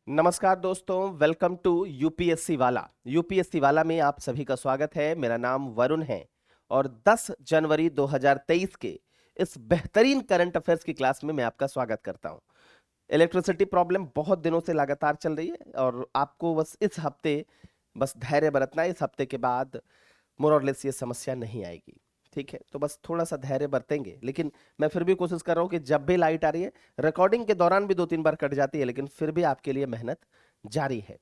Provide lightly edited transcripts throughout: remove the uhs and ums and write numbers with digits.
नमस्कार दोस्तों, welcome to UPSC वाला। यूपीएससी वाला में आप सभी का स्वागत है। मेरा नाम वरुण है और 10 जनवरी 2023 के इस बेहतरीन करंट अफेयर्स की क्लास में मैं आपका स्वागत करता हूं। इलेक्ट्रिसिटी प्रॉब्लम बहुत दिनों से लगातार चल रही है और आपको बस इस हफ्ते बस धैर्य बरतना है। इस हफ्ते के बाद मोर और लेस ये समस्या नहीं आएगी। ठीक है, तो बस थोड़ा सा धैर्य बरतेंगे, लेकिन मैं फिर भी कोशिश कर रहा हूं कि जब भी लाइट आ रही है, रिकॉर्डिंग के दौरान भी 2-3 बार कट जाती है, लेकिन फिर भी आपके लिए मेहनत जारी है।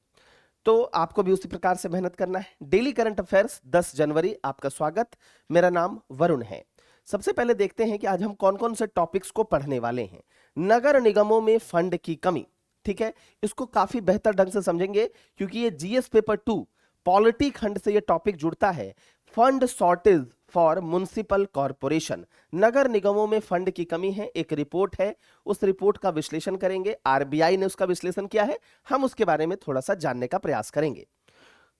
तो आपको भी उसी प्रकार से मेहनत करना है। डेली करंट अफेयर्स 10 जनवरी, आपका स्वागत। मेरा नाम वरुण है। सबसे पहले देखते हैं कि आज हम कौन कौन से टॉपिक्स को पढ़ने वाले हैं। नगर निगमों में फंड की कमी, ठीक है, इसको काफी बेहतर ढंग से समझेंगे क्योंकि ये जीएस पेपर 2 पॉलिटी खंड से ये टॉपिक जुड़ता है। Fund shortage for municipal corporation, नगर निगमों में फंड की कमी है। एक रिपोर्ट है, उस रिपोर्ट का विश्लेषण करेंगे। आरबीआई ने उसका विश्लेषण किया है, हम उसके बारे में थोड़ा सा जानने का प्रयास करेंगे।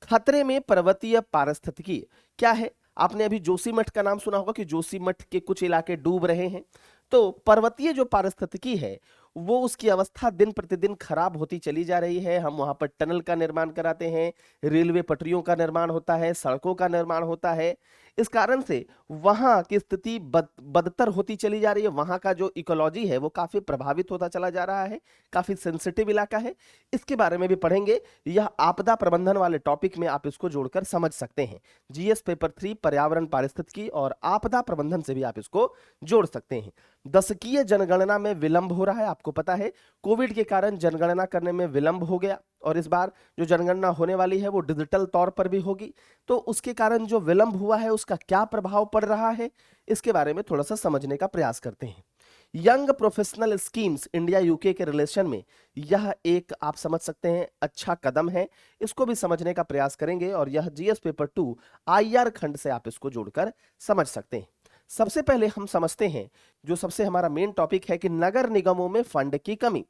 खतरे में पर्वतीय पारिस्थितिकी क्या है? आपने अभी जोशीमठ का नाम सुना होगा कि जोशीमठ के कुछ इलाके डूब रहे हैं। तो पर्वतीय जो पारिस्थितिकी है वो उसकी अवस्था दिन प्रतिदिन खराब होती चली जा रही है। हम वहां पर टनल का निर्माण कराते हैं, रेलवे पटरियों का निर्माण होता है, सड़कों का निर्माण होता है। इस कारण से वहां की स्थिति बदतर होती चली जा रही है। वहां का जो इकोलॉजी है वो काफी प्रभावित होता चला जा रहा है। काफी सेंसिटिव इलाका है, इसके बारे में भी पढ़ेंगे। यह आपदा प्रबंधन वाले टॉपिक में आप इसको जोड़कर समझ सकते हैं। जीएस पेपर 3 पर्यावरण पारिस्थितिकी और आपदा प्रबंधन से भी आप इसको जोड़ सकते हैं। दशकीय जनगणना में विलंब हो रहा है। आपको पता है कोविड के कारण जनगणना करने में विलंब हो गया और इस बार जो जनगणना होने वाली है वो डिजिटल तौर पर भी होगी। तो उसके कारण जो विलंब हुआ है उसका क्या प्रभाव पड़ रहा है, इसके बारे में थोड़ा सा समझने का प्रयास करते हैं। Young professional schemes India UK के रिलेशन में यह एक आप समझ सकते हैं अच्छा कदम है। इसको भी समझने का प्रयास करेंगे और यह जीएस पेपर 2 आईआर खंड से आप इसको जोड़कर समझ सकते हैं। सबसे पहले हम समझते हैं जो सबसे हमारा मेन टॉपिक है कि नगर निगमों में फंड की कमी।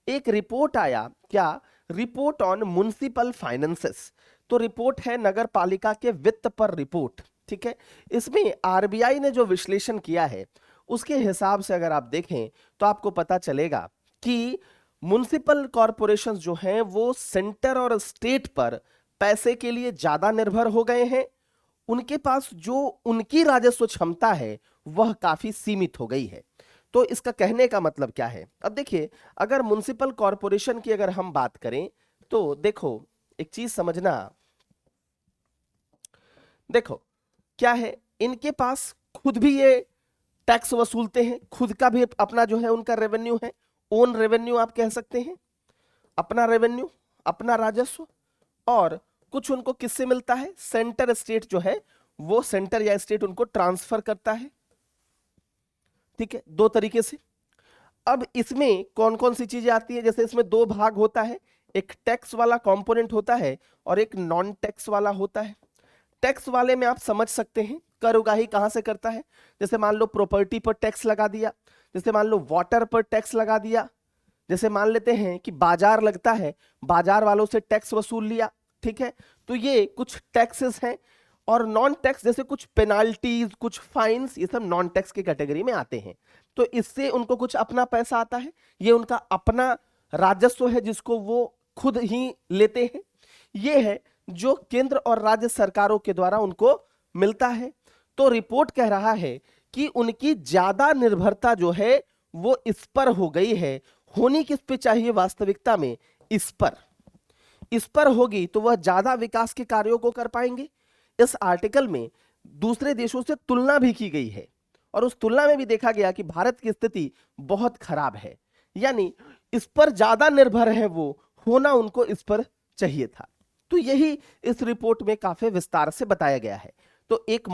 एक रिपोर्ट आया, क्या? Report on municipal finances. तो रिपोर्ट है नगर पालिका के वित्त पर रिपोर्ट, ठीक है। इसमें आरबीआई ने जो विश्लेषण किया है उसके हिसाब से अगर आप देखें तो आपको पता चलेगा कि म्युनिसिपल कॉरपोरेशंस जो हैं वो सेंटर और स्टेट पर पैसे के लिए ज्यादा निर्भर हो गए हैं। उनके पास जो उनकी राजस्व क्षमता है वह काफी सीमित हो गई है। तो इसका कहने का मतलब क्या है? अब देखिए, अगर म्युनिसिपल कॉरपोरेशन की अगर हम बात करें तो देखो, एक चीज समझना। देखो क्या है, इनके पास खुद भी ये टैक्स वसूलते हैं, खुद का भी अपना जो है उनका रेवेन्यू है। ओन रेवेन्यू आप कह सकते हैं, अपना रेवेन्यू, अपना राजस्व। और कुछ उनको किससे मिलता है? सेंटर स्टेट जो है वो सेंटर या स्टेट उनको ट्रांसफर करता है, ठीक है, दो तरीके से। अब इसमें कौन कौन सी चीजें आती है? जैसे इसमें दो भाग होता है, एक टैक्स वाला कंपोनेंट होता है और एक नॉन टैक्स वाला होता है। टैक्स वाले में आप समझ सकते हैं कर उगाही कहां से करता है। जैसे मान लो प्रॉपर्टी पर टैक्स लगा दिया, जैसे मान लो वाटर पर टैक्स लगा दिया, जैसे मान लेते हैं कि बाजार लगता है, बाजार वालों से टैक्स वसूल लिया, ठीक है। तो ये कुछ टैक्सेस हैं। और नॉन टैक्स जैसे कुछ पेनाल्टीज, कुछ फाइन्स, ये सब नॉन टैक्स की कैटेगरी में आते हैं। तो इससे उनको कुछ अपना पैसा आता है, ये उनका अपना राजस्व है जिसको वो खुद ही लेते हैं। ये है जो केंद्र और राज्य सरकारों के द्वारा उनको मिलता है। तो रिपोर्ट कह रहा है कि उनकी ज्यादा निर्भरता जो है वो इस पर हो गई है। होनी किस पे चाहिए वास्तविकता में? इस पर होगी तो वह ज्यादा विकास के कार्यों को कर पाएंगे। इस आर्टिकल में दूसरे देशों से तुलना भी की गई है और उस तुलना में भी देखा गया कि भारत की स्थिति बहुत खराब है, यानी इस पर ज्यादा निर्भर है वो, होना उनको इस पर चाहिए था। तो यही इस रिपोर्ट में काफी विस्तार से बताया गया है। तो एक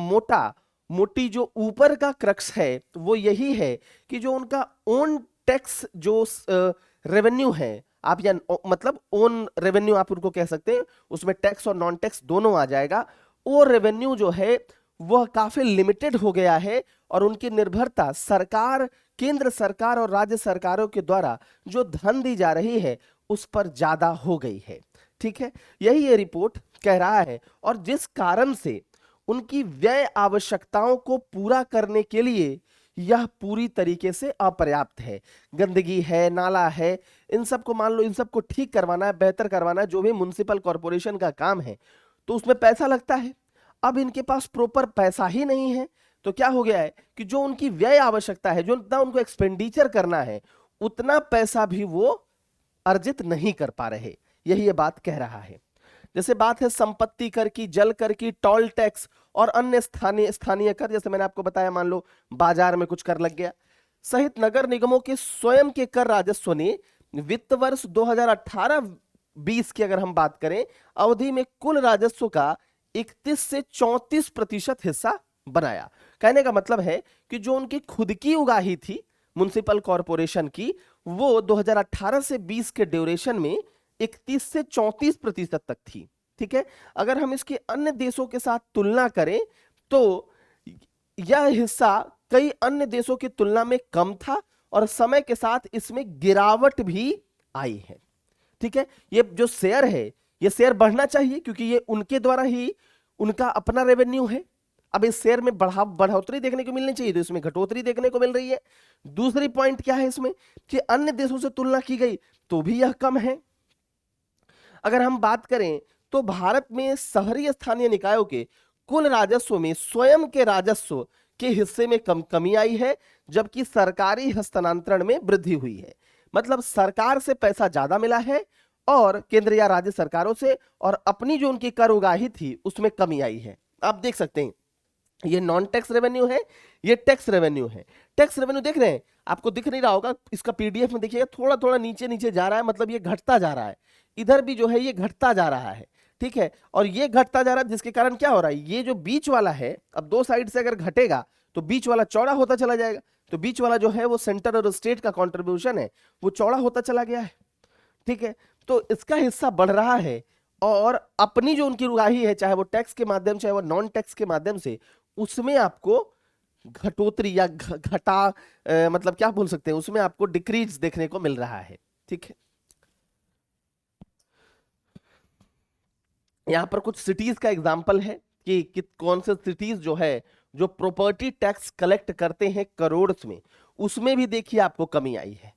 मोटी जो ऊपर का क्रक्स है वो यही है कि जो उनका ओन टैक्स जो रेवेन्यू है, आप या मतलब ओन रेवेन्यू आप उनको कह सकते हैं, उसमें टैक्स और नॉन टैक्स दोनों आ जाएगा। वो रेवेन्यू जो है वह काफी लिमिटेड हो गया है और उनकी निर्भरता सरकार, केंद्र सरकार और राज्य सरकारों के द्वारा जो धन दी जा रही है उस पर ज्यादा हो गई है, ठीक है। यही ये रिपोर्ट कह रहा है। और जिस कारण से उनकी व्यय आवश्यकताओं को पूरा करने के लिए यह पूरी तरीके से अपर्याप्त है। गंदगी है, नाला है, इन सबको मान लो, इन सबको ठीक करवाना है, बेहतर करवाना है, जो भी म्युनिसिपल कॉर्पोरेशन का काम है, तो उसमें पैसा लगता है। अब इनके पास प्रॉपर पैसा ही नहीं है, तो क्या हो गया है कि जो उनकी व्यय आवश्यकता है, जो उतना उनको एक्सपेंडिचर करना है, उतना पैसा भी वो अर्जित नहीं कर पा रहे। यही ये बात कह रहा है। जैसे बात है संपत्ति कर की, जल कर की, टोल टैक्स और अन्य स्थानीय कर, जैसे मैंने आपको बताया, मान लो बाजार में कुछ कर लग गया, सहित नगर निगमों के स्वयं के कर राजस्व ने वित्त वर्ष 2018-20 की अगर हम बात करें, अवधि में कुल राजस्व का 31 से 34% हिस्सा बनाया। कहने का मतलब है कि जो उनकी खुद की उगाही थी म्युनिसिपल कॉर्पोरेशन की, वो 2018 से 20 के ड्यूरेशन में 31 से 34% तक थी। ठीक है, अगर हम इसकी अन्य देशों के साथ तुलना करें तो यह हिस्सा कई अन्य देशों की तुलना में कम था और समय के साथ इसमें गिरावट भी आई है। ठीक है, ये जो शेयर है, ये शेयर बढ़ना चाहिए क्योंकि ये उनके द्वारा ही उनका अपना रेवेन्यू है। अब इस शेयर में बढ़ोतरी देखने को मिलनी चाहिए, तो इसमें घटोतरी देखने को मिल रही है। दूसरी पॉइंट क्या है इसमें कि अन्य देशों से तुलना की गई तो भी यह कम है। अगर हम बात करें तो भारत में शहरी स्थानीय निकायों के कुल राजस्व में स्वयं के राजस्व के हिस्से में कमी आई है, जबकि सरकारी हस्तांतरण में वृद्धि हुई है। मतलब सरकार से पैसा ज्यादा मिला है और केंद्र या राज्य सरकारों से, और अपनी जो उनकी कर उगाही थी उसमें कमी आई है। आप देख सकते हैं, ये नॉन टैक्स रेवेन्यू है, ये टैक्स रेवेन्यू है। टैक्स रेवेन्यू देख रहे हैं, आपको दिख नहीं रहा होगा, इसका पीडीएफ में देखिएगा, थोड़ा थोड़ा नीचे नीचे जा रहा है, मतलब ये घटता जा रहा है। इधर भी जो है ये घटता जा रहा है। ठीक है, और ये घटता जा रहा है जिसके कारण क्या हो रहा है, ये जो बीच वाला है, अब दो साइड से अगर घटेगा तो बीच वाला चौड़ा होता चला जाएगा, तो बीच वाला जो है वो सेंटर और स्टेट का कॉन्ट्रीब्यूशन है, वो चौड़ा होता चला गया है। ठीक है, तो इसका हिस्सा बढ़ रहा है और अपनी जो उनकी उगाही है, चाहे वो टैक्स के माध्यम से, चाहे वो नॉन टैक्स के माध्यम से, उसमें आपको घटोतरी या घटा मतलब क्या बोल सकते हैं, उसमें आपको डिक्रीज देखने को मिल रहा है। ठीक है, यहां पर कुछ सिटीज का एग्जांपल है कि कौन से सिटीज जो है जो प्रॉपर्टी टैक्स कलेक्ट करते हैं करोड़ में, उसमें भी देखिए आपको कमी आई है।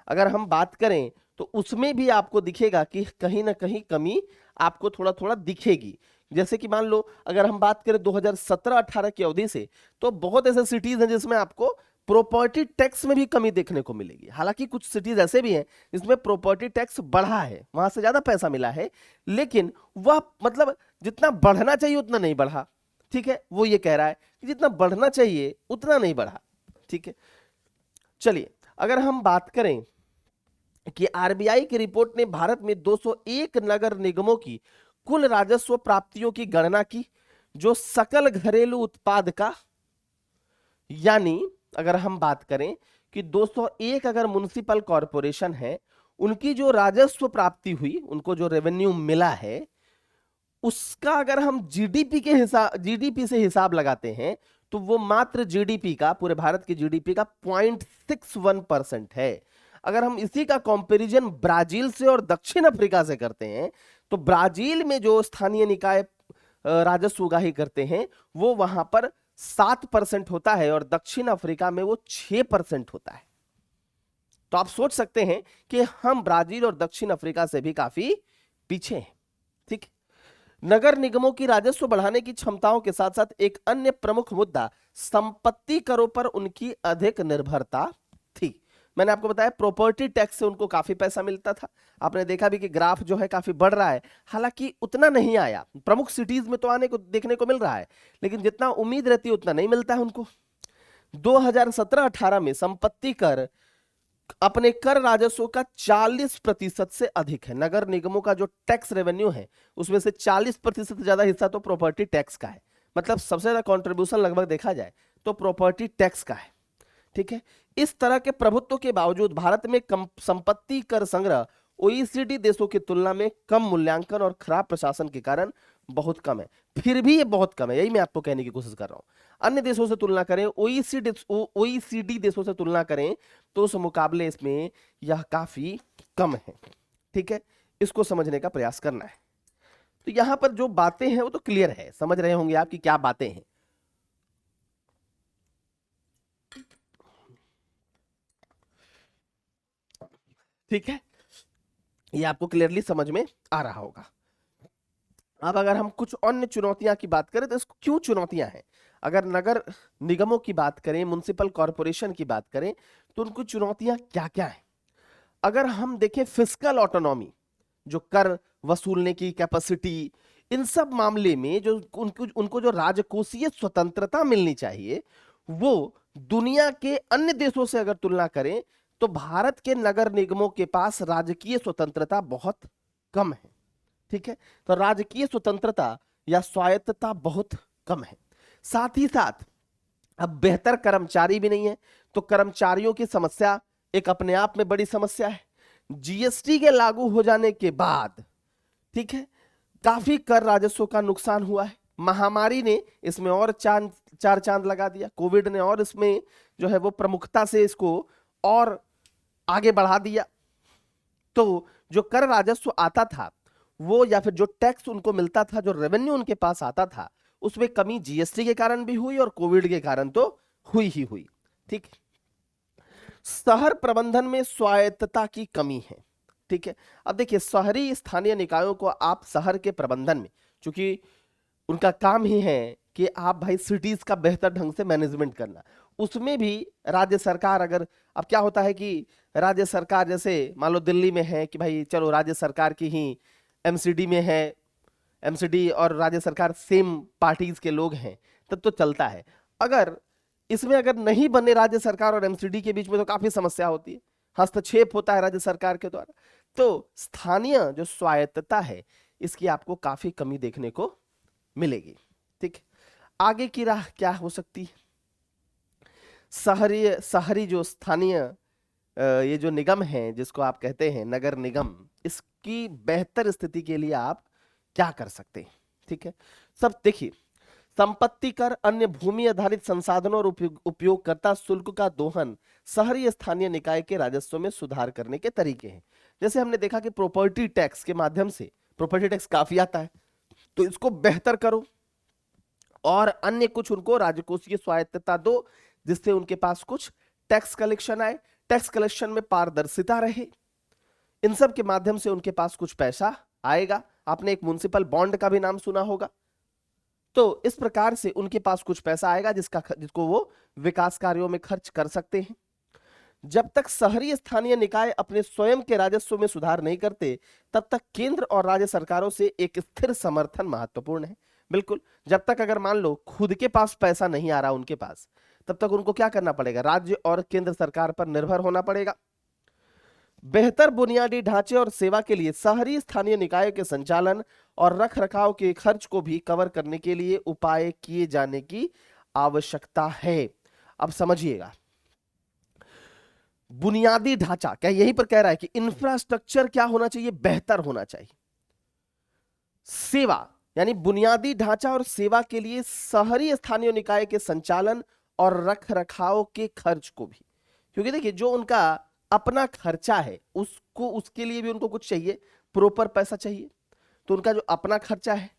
अगर हम बात करें तो उसमें भी आपको दिखेगा कि कहीं ना कहीं कमी आपको थोड़ा थोड़ा दिखेगी। जैसे कि मान लो अगर हम बात करें 2017-18 की अवधि से, तो बहुत ऐसे सिटीज हैं जिसमें आपको प्रॉपर्टी टैक्स में भी कमी देखने को मिलेगी। हालांकि कुछ सिटीज ऐसे भी हैं जिसमें प्रॉपर्टी टैक्स बढ़ा है, वहां से ज्यादा पैसा मिला है, लेकिन वह मतलब जितना बढ़ना चाहिए उतना नहीं बढ़ा। ठीक है, वो ये कह रहा है कि जितना बढ़ना चाहिए उतना नहीं बढ़ा। ठीक है, चलिए अगर हम बात करें कि आरबीआई की रिपोर्ट ने भारत में 201 नगर निगमों की कुल राजस्व प्राप्तियों की गणना की, जो सकल घरेलू उत्पाद का, यानी अगर हम बात करें कि 201 अगर म्युनिसिपल कॉर्पोरेशन है, उनकी जो राजस्व प्राप्ति हुई, उनको जो रेवेन्यू मिला है, उसका अगर हम जीडीपी से हिसाब लगाते हैं तो वो मात्र जीडीपी का, पूरे भारत की जीडीपी का 0.61% है। अगर हम इसी का कंपैरिजन ब्राजील से और दक्षिण अफ्रीका से करते हैं तो ब्राजील में जो स्थानीय निकाय राजस्व उगाही करते हैं वो वहां पर 7% होता है और दक्षिण अफ्रीका में वो 6% होता है। तो आप सोच सकते हैं कि हम ब्राजील और दक्षिण अफ्रीका से भी काफी पीछे हैं। ठीक, नगर निगमों की राजस्व बढ़ाने की क्षमताओं के साथ साथ एक अन्य प्रमुख मुद्दा संपत्ति करों पर उनकी अधिक निर्भरता थी। मैंने आपको बताया प्रॉपर्टी टैक्स से उनको काफी पैसा मिलता था। आपने देखा भी कि ग्राफ जो है काफी बढ़ रहा है, हालांकि उतना नहीं आया, प्रमुख सिटीज में तो आने को देखने को मिल रहा है, लेकिन जितना उम्मीद रहती है उतना नहीं मिलता है उनको। 2017-18 में संपत्ति कर अपने कर राजस्व का 40% से अधिक है। नगर निगमों का जो टैक्स रेवेन्यू है उसमें से 40% से ज्यादा हिस्सा तो प्रॉपर्टी टैक्स का है। मतलब सबसे ज्यादा कंट्रीब्यूशन लगभग देखा जाए तो प्रॉपर्टी टैक्स का है। ठीक है, इस तरह के प्रभुत्व के बावजूद भारत में संपत्ति कर संग्रह ओईसीडी देशों की तुलना में कम मूल्यांकन और खराब प्रशासन के कारण बहुत कम है। फिर भी ये बहुत कम है, यही मैं आपको कहने की कोशिश कर रहा हूं। अन्य देशों से तुलना करें, ओईसीडी देशों से तुलना करें तो उस मुकाबले इसमें यह काफी कम है। ठीक है, इसको समझने का प्रयास करना है। तो यहां पर जो बातें हैं वो तो क्लियर है, समझ रहे होंगे आप कि क्या बातें हैं। ठीक है, ये आपको क्लियरली समझ में आ रहा होगा। अब अगर हम कुछ अन्य चुनौतियां की बात करें तो इसको क्यों चुनौतियां हैं, अगर नगर निगमों की बात करें, म्युनिसिपल कॉरपोरेशन की बात करें, तो उनको चुनौतियां क्या क्या हैं। अगर हम देखें फिस्कल ऑटोनॉमी, जो कर वसूलने की कैपेसिटी, इन सब मामले में जो उनको उनको जो राजकोषीय स्वतंत्रता मिलनी चाहिए, वो दुनिया के अन्य देशों से अगर तुलना करें तो भारत के नगर निगमों के पास राजकीय स्वतंत्रता बहुत कम है। ठीक है, तो राजकीय स्वतंत्रता या स्वायत्तता बहुत कम है। साथ ही साथ अब बेहतर कर्मचारी भी नहीं है, तो कर्मचारियों की समस्या एक अपने आप में बड़ी समस्या है। जीएसटी के लागू हो जाने के बाद, ठीक है, काफी कर राजस्व का नुकसान हुआ है। महामारी ने इसमें और चार चांद लगा दिया, कोविड ने और इसमें जो है वो प्रमुखता से इसको और आगे बढ़ा दिया। तो जो कर राजस्व आता था वो, या फिर जो टैक्स उनको मिलता था, जो रेवेन्यू उनके पास आता था, उसमें कमी जीएसटी के कारण भी हुई और कोविड के कारण तो हुई ही हुई। ठीक, शहर प्रबंधन में स्वायत्तता की कमी है। ठीक है, अब देखिए शहरी स्थानीय निकायों को आप शहर के प्रबंधन में, चूंकि उनका काम ही है कि आप भाई सिटीज का बेहतर ढंग से मैनेजमेंट करना, उसमें भी राज्य सरकार अगर, अब क्या होता है कि राज्य सरकार जैसे मान लो दिल्ली में है कि भाई चलो राज्य सरकार की ही एमसीडी में है, एमसीडी और राज्य सरकार सेम पार्टीज के लोग हैं, तब तो चलता है। अगर इसमें अगर नहीं बने राज्य सरकार और एमसीडी के बीच में, तो काफी समस्या होती है, हस्तक्षेप होता है राज्य सरकार के द्वारा। तो स्थानीय जो स्वायत्तता है, इसकी आपको काफी कमी देखने को मिलेगी। ठीक, आगे की राह क्या हो सकती है। शहरी शहरी जो स्थानीय ये जो निगम है, जिसको आप कहते हैं नगर निगम, इसकी बेहतर स्थिति के लिए आप क्या कर सकते हैं। ठीक है, सब देखिए, संपत्ति कर, अन्य भूमि आधारित संसाधनों और उपयोगकर्ता शुल्क का दोहन शहरी स्थानीय निकाय के राजस्व में सुधार करने के तरीके हैं। जैसे हमने देखा कि प्रॉपर्टी टैक्स के माध्यम से, प्रॉपर्टी टैक्स काफी आता है, तो इसको बेहतर करो और अन्य कुछ उनको राजकोषीय स्वायत्तता दो, जिससे उनके पास कुछ टैक्स कलेक्शन आए, टैक्स कलेक्शन में पारदर्शिता रहे, इन सब के माध्यम से उनके पास कुछ पैसा आएगा। आपने एक म्युनिसिपल बॉन्ड का भी नाम सुना होगा। तो इस प्रकार से उनके पास कुछ पैसा आएगा जिसको वो विकास कार्यों में खर्च कर सकते हैं। जब तक शहरी स्थानीय निकाय अपने स्वयं के राजस्व में सुधार नहीं करते, तब तक केंद्र और राज्य सरकारों से एक स्थिर समर्थन महत्वपूर्ण है। बिल्कुल, जब तक अगर मान लो खुद के पास पैसा नहीं आ रहा उनके पास, तब तक उनको क्या करना पड़ेगा, राज्य और केंद्र सरकार पर निर्भर होना पड़ेगा। बेहतर बुनियादी ढांचे और सेवा के लिए शहरी स्थानीय निकाय के संचालन और रखरखाव के खर्च को भी कवर करने के लिए उपाय किए जाने की आवश्यकता है। अब समझिएगा, बुनियादी ढांचा क्या यहीं पर कह रहा है कि इंफ्रास्ट्रक्चर क्या होना चाहिए, बेहतर होना चाहिए। सेवा यानी बुनियादी ढांचा और सेवा के लिए शहरी स्थानीय निकाय के संचालन और रखरखाव के खर्च को भी, क्योंकि देखिए जो उनका अपना खर्चा है उसको, उसके लिए भी उनको कुछ चाहिए, प्रॉपर पैसा चाहिए। तो उनका जो अपना खर्चा है,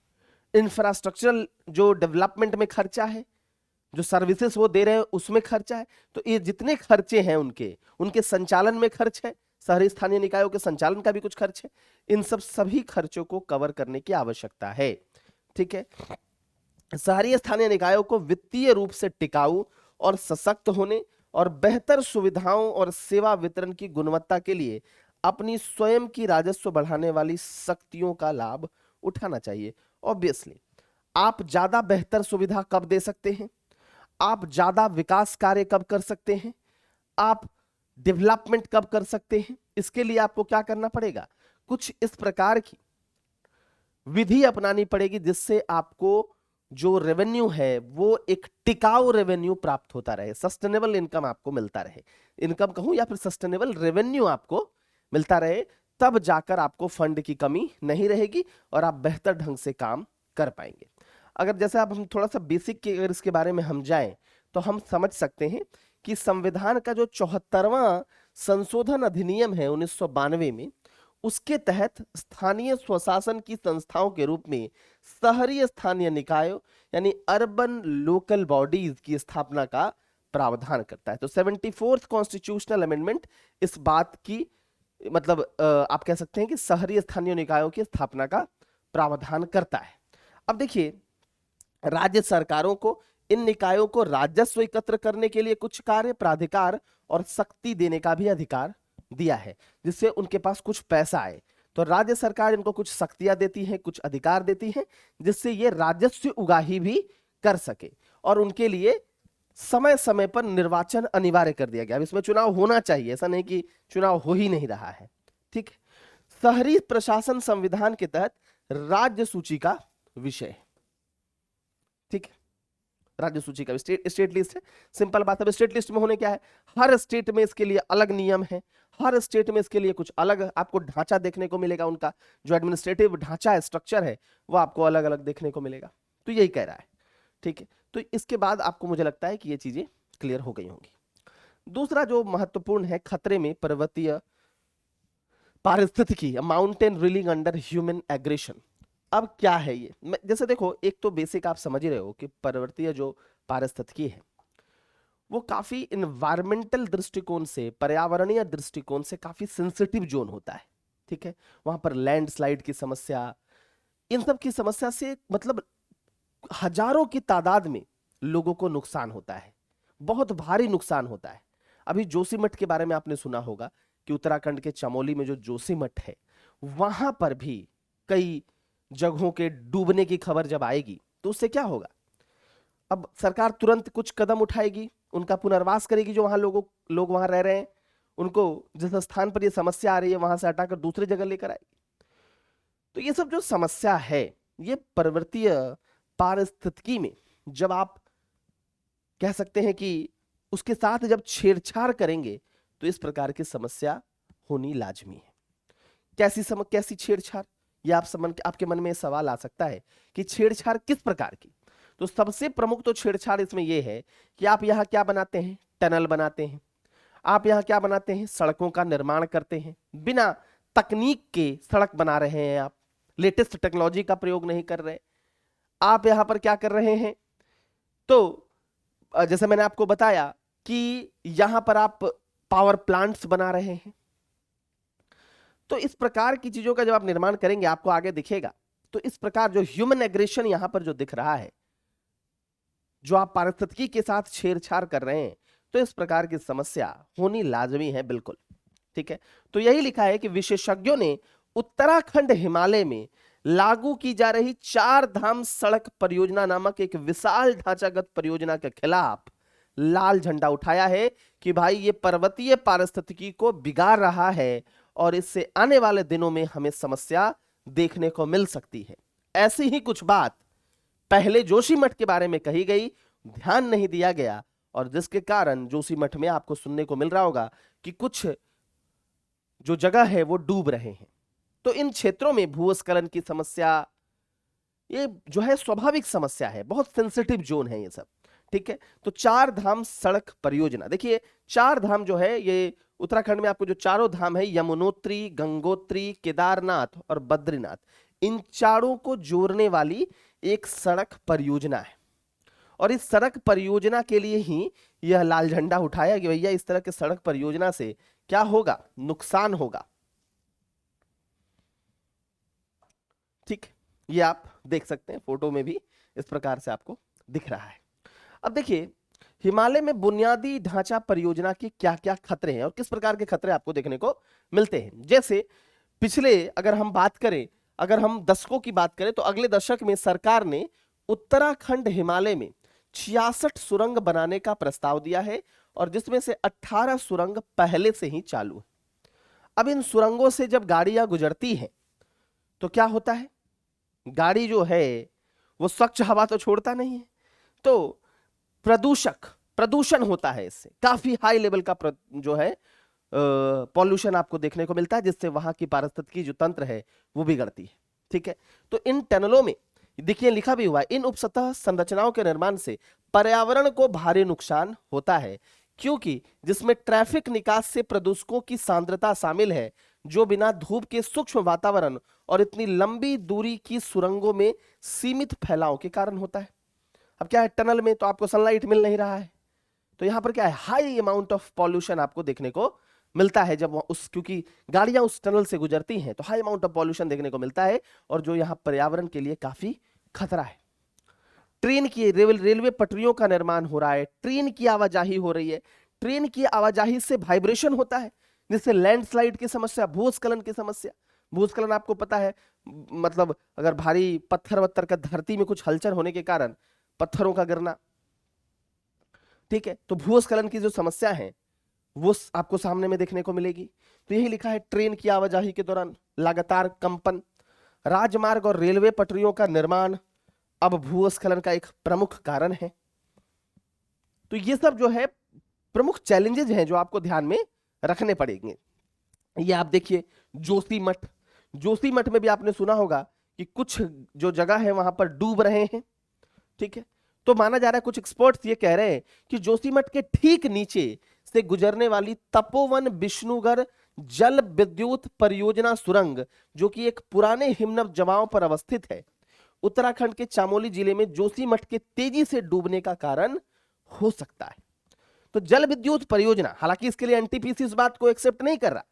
इंफ्रास्ट्रक्चरल जो डेवलपमेंट में खर्चा है, जो सर्विसेज वो दे रहे हैं उसमें खर्चा है, तो ये जितने खर्चे हैं उनके संचालन में खर्च है, शहरी स्थानीय निकायों के संचालन का भी कुछ खर्च है, इन सब सभी खर्चों को कवर करने की आवश्यकता है। ठीक है, शहरी स्थानीय निकायों को वित्तीय रूप से टिकाऊ और सशक्त होने और बेहतर सुविधाओं और सेवा वितरण की गुणवत्ता के लिए अपनी स्वयं की राजस्व बढ़ाने वाली शक्तियों का लाभ उठाना चाहिए। ऑब्वियसली आप ज्यादा बेहतर सुविधा कब दे सकते हैं, आप ज्यादा विकास कार्य कब कर सकते हैं, आप डेवलपमेंट कब कर सकते हैं, इसके लिए आपको क्या करना पड़ेगा, कुछ इस प्रकार की विधि अपनानी पड़ेगी जिससे आपको जो रेवेन्यू है वो एक टिकाऊ रेवेन्यू प्राप्त होता रहे, सस्टेनेबल इनकम आपको मिलता रहे, इनकम कहूं या फिर सस्टेनेबल रेवेन्यू आपको मिलता रहे, तब जाकर आपको फंड की कमी नहीं रहेगी और आप बेहतर ढंग से काम कर पाएंगे। अगर जैसे आप हम थोड़ा सा बेसिक के अगर इसके बारे में हम जाएं तो हम समझ सकते हैं कि संविधान का जो 74वां संशोधन अधिनियम है 1992 में, उसके तहत स्थानीय स्वशासन की संस्थाओं के रूप में शहरी स्थानीय निकायों यानी अर्बन लोकल बॉडीज की स्थापना का प्रावधान करता है। तो 74th कॉन्स्टिट्यूशनल अमेंडमेंट इस बात की मतलब आप कह सकते हैं कि शहरी स्थानीय निकायों की स्थापना का प्रावधान करता है। अब देखिए, राज्य सरकारों को इन निकायों को राजस्व एकत्र करने के लिए कुछ कार्य, प्राधिकार और शक्ति देने का भी अधिकार दिया है, जिससे उनके पास कुछ पैसा आए। तो राज्य सरकार इनको कुछ शक्तियां देती है, कुछ अधिकार देती है, जिससे ये राजस्व उगाही भी कर सके। और उनके लिए समय समय पर निर्वाचन अनिवार्य कर दिया गया। अब इसमें चुनाव होना चाहिए, ऐसा नहीं कि चुनाव हो ही नहीं रहा है। ठीक है। शहरी प्रशासन संविधान के तहत राज्य सूची का विषय है। ठीक है, राज्य सूची का स्टेट लिस्ट है। सिंपल बात है, स्टेट लिस्ट में होने क्या है, हर स्टेट में इसके लिए अलग नियम है, हर स्टेट में इसके लिए कुछ अलग आपको ढांचा देखने को मिलेगा। उनका जो एडमिनिस्ट्रेटिव ढांचा है, स्ट्रक्चर है, वो आपको अलग अलग देखने को मिलेगा। तो यही कह रहा है। ठीक है, तो इसके बाद आपको मुझे लगता है कि ये चीजें क्लियर हो गई होंगी। दूसरा जो महत्वपूर्ण है, खतरे में पर्वतीय पारिस्थितिकी, mountain railing under human aggression. अब क्या है ये, जैसे देखो, एक तो बेसिक आप समझ ही रहे हो कि पर्वतीय जो पारिस्थितिकी है वो काफी इन्वायरमेंटल दृष्टिकोण से, पर्यावरणीय दृष्टिकोण से काफी सेंसिटिव जोन होता है। ठीक है, वहां पर लैंडस्लाइड की समस्या, इन सब की समस्या से मतलब हजारों की तादाद में लोगों को नुकसान होता है, बहुत भारी नुकसान होता है। अभी जोशीमठ के बारे में आपने सुना होगा कि उत्तराखंड के चमोली में जो जोशीमठ है, वहां पर भी कई जगहों के डूबने की खबर जब आएगी तो उससे क्या होगा। अब सरकार तुरंत कुछ कदम उठाएगी, उनका पुनर्वास करेगी, जो वहां लोग वहां रह रहे हैं, उनको जिस स्थान पर ये समस्या आ रही है वहां से हटाकर दूसरी जगह लेकर आएगी। तो ये सब जो समस्या है, ये पर्वतीय पारिस्थितिकी में जब आप कह सकते हैं कि उसके साथ जब छेड़छाड़ करेंगे तो इस प्रकार की समस्या होनी लाजमी है। कैसी छेड़छाड़, ये आपके मन में सवाल आ सकता है कि छेड़छाड़ किस प्रकार की। तो सबसे प्रमुख तो छेड़छाड़ इसमें यह है कि आप यहां क्या बनाते हैं, टनल बनाते हैं, आप यहां क्या बनाते हैं, सड़कों का निर्माण करते हैं, बिना तकनीक के सड़क बना रहे हैं, आप लेटेस्ट टेक्नोलॉजी का प्रयोग नहीं कर रहे। आप यहां पर क्या कर रहे हैं, तो जैसे मैंने आपको बताया कि यहां पर आप पावर प्लांट्स बना रहे हैं। तो इस प्रकार की चीजों का जब आप निर्माण करेंगे आपको आगे दिखेगा। तो इस प्रकार जो ह्यूमन एग्रेशन यहां पर जो दिख रहा है, जो आप पारिस्थितिकी के साथ छेड़छाड़ कर रहे हैं, तो इस प्रकार की समस्या होनी लाजमी है, बिल्कुल। ठीक है, तो यही लिखा है कि विशेषज्ञों ने उत्तराखंड हिमालय में लागू की जा रही 4 धाम सड़क परियोजना नामक एक विशाल ढांचागत परियोजना के खिलाफ लाल झंडा उठाया है कि भाई ये पर्वतीय पारिस्थितिकी को बिगाड़ रहा है और इससे आने वाले दिनों में हमें समस्या देखने को मिल सकती है। ऐसी ही कुछ बात पहले जोशीमठ के बारे में कही गई, ध्यान नहीं दिया गया, और जिसके कारण जोशीमठ में आपको सुनने को मिल रहा होगा कि कुछ जो जगह है वो डूब रहे हैं। तो इन क्षेत्रों में भूस्खलन की समस्या, ये जो है स्वाभाविक समस्या है, बहुत सेंसिटिव जोन है ये सब। ठीक है, तो 4 धाम सड़क परियोजना, देखिए 4 धाम जो है ये उत्तराखंड में आपको जो चारों धाम है, यमुनोत्री, गंगोत्री, केदारनाथ और बद्रीनाथ, इन चारों को जोड़ने वाली एक सड़क परियोजना है। और इस सड़क परियोजना के लिए ही यह लाल झंडा उठाया कि भैया इस तरह के सड़क परियोजना से क्या होगा, नुकसान होगा। ठीक, ये आप देख सकते हैं फोटो में भी इस प्रकार से आपको दिख रहा है। अब देखिए, हिमालय में बुनियादी ढांचा परियोजना के क्या क्या खतरे हैं और किस प्रकार के खतरे आपको देखने को मिलते हैं। जैसे पिछले अगर हम बात करें, अगर हम दशकों की बात करें, तो अगले दशक में सरकार ने उत्तराखंड हिमालय में 66 सुरंग बनाने का प्रस्ताव दिया है, और जिसमें से 18 सुरंग पहले से ही चालू है। अब इन सुरंगों से जब गाड़ियां गुजरती हैं तो क्या होता है, गाड़ी जो है वो स्वच्छ हवा तो छोड़ता नहीं है, तो प्रदूषण होता है, इससे काफी हाई लेवल का जो है पॉल्यूशन आपको देखने को मिलता है, जिससे वहां की पारिस्थितिकी जो तंत्र है वो बिगड़ती है। ठीक है, तो इन टनलों में देखिए लिखा भी हुआ है, इन उपसतह संरचनाओं के निर्माण से पर्यावरण को भारी नुकसान होता है, क्योंकि जिसमें ट्रैफिक निकास से प्रदूषकों की सांद्रता शामिल है, जो बिना धूप के सूक्ष्म वातावरण और इतनी लंबी दूरी की सुरंगों में सीमित फैलाव के कारण होता है। अब क्या है, टनल में तो आपको सनलाइट मिल नहीं रहा है, तो यहां पर क्या है, हाई अमाउंट ऑफ पॉल्यूशन आपको देखने को मिलता है जब क्योंकि गाड़ियां उस टनल से गुजरती हैं तो हाई अमाउंट ऑफ पॉल्यूशन देखने को मिलता है, और जो यहाँ पर्यावरण के लिए काफी खतरा है। ट्रेन की रेलवे पटरियों का निर्माण हो रहा है, ट्रेन की आवाजाही हो रही है, ट्रेन की आवाजाही से वाइब्रेशन होता है, जिससे लैंडस्लाइड की समस्या, भूस्खलन की समस्या। भूस्खलन आपको पता है, मतलब अगर भारी पत्थर वत्थर का धरती में कुछ हलचल होने के कारण पत्थरों का गिरना, ठीक है, तो भूस्खलन की जो समस्या है वो आपको सामने में देखने को मिलेगी। तो यही लिखा है, ट्रेन की आवाजाही के दौरान लगातार कंपन, राजमार्ग और रेलवे पटरियों का निर्माण अब भूस्खलन का एक प्रमुख कारण है। तो ये सब जो है प्रमुख चैलेंजेस हैं जो आपको ध्यान में रखने पड़ेंगे। ये आप देखिए जोशीमठ, जोशीमठ में भी आपने सुना होगा कि कुछ जो जगह है वहां पर डूब रहे हैं, ठीक है। तो माना जा रहा है, कुछ एक्सपर्ट्स ये कह रहे हैं कि जोशीमठ के ठीक नीचे से गुजरने वाली तपोवन विष्णुगढ़ जल विद्युत परियोजना सुरंग, जो कि एक पुराने हिमनद जमाव पर अवस्थित है, उत्तराखंड के चामोली जिले में जोशीमठ के तेजी से डूबने का कारण हो सकता है। तो जल विद्युत परियोजना, हालांकि इसके लिए एनटीपीसी इस बात को एक्सेप्ट नहीं कर रहा,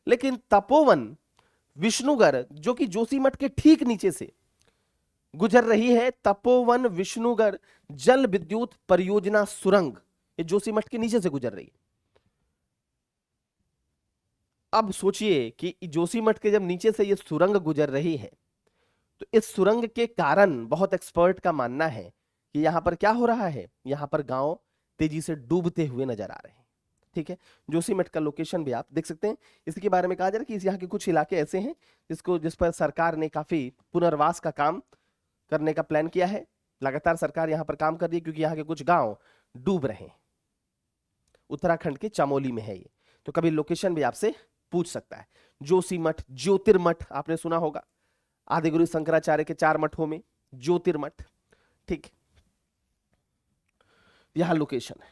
लेकिन तपोवन विष्णुगढ़ जो कि जोशीमठ के ठीक नीचे से गुजर रही है, तपोवन विष्णुगढ़ जल विद्युत परियोजना सुरंग, ये जोशीमठ के नीचे से गुजर रही है। अब सोचिए कि जोशीमठ के जब नीचे से ये सुरंग गुजर रही है, तो इस सुरंग के कारण बहुत एक्सपर्ट का मानना है कि यहां पर क्या हो रहा है, यहां पर गांव तेजी से डूबते हुए नजर आ रहे हैं, ठीक है। जोशीमठ का लोकेशन भी आप देख सकते हैं। इसके बारे में कहा जा रहा है कि यहाँ के कुछ इलाके ऐसे हैं जिस पर सरकार ने काफी पुनर्वास का काम करने का प्लान किया है। लगातार सरकार यहां पर काम कर रही है क्योंकि यहाँ के कुछ गांव डूब रहे हैं। उत्तराखंड के चमोली में है ये, तो कभी लोकेशन भी आपसे पूछ सकता है। जोशीमठ, ज्योतिर्मठ आपने सुना होगा, आदिगुरु शंकराचार्य के 4 मठों में ज्योतिर्मठ, ठीक, यहां लोकेशन है।